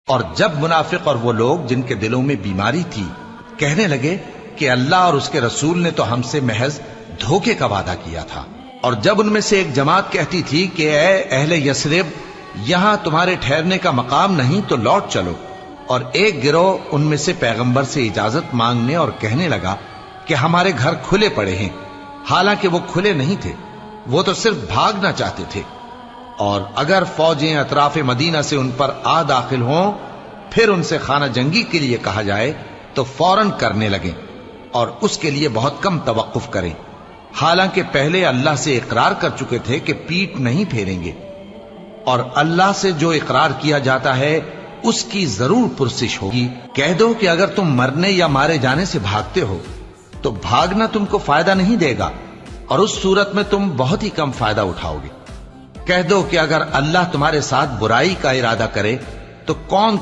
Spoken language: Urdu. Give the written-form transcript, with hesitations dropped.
اور جب منافق اور وہ لوگ جن کے دلوں میں بیماری تھی کہنے لگے کہ اللہ اور اس کے رسول نے تو ہم سے محض دھوکے کا وعدہ کیا تھا، اور جب ان میں سے ایک جماعت کہتی تھی کہ اے اہل یثرب، یہاں تمہارے ٹھہرنے کا مقام نہیں تو لوٹ چلو، اور ایک گروہ ان میں سے پیغمبر سے اجازت مانگنے اور کہنے لگا کہ ہمارے گھر کھلے پڑے ہیں، حالانکہ وہ کھلے نہیں تھے، وہ تو صرف بھاگنا چاہتے تھے، اور اگر فوجیں اطراف مدینہ سے ان پر آ داخل ہوں پھر ان سے خانہ جنگی کے لیے کہا جائے تو فوراً کرنے لگیں اور اس کے لیے بہت کم توقف کریں، حالانکہ پہلے اللہ سے اقرار کر چکے تھے کہ پیٹ نہیں پھیریں گے، اور اللہ سے جو اقرار کیا جاتا ہے اس کی ضرور پرسش ہوگی۔ کہہ دو کہ اگر تم مرنے یا مارے جانے سے بھاگتے ہو تو بھاگنا تم کو فائدہ نہیں دے گا، اور اس صورت میں تم بہت ہی کم فائدہ اٹھاؤ گے۔ کہہ دو کہ اگر اللہ تمہارے ساتھ برائی کا ارادہ کرے تو کون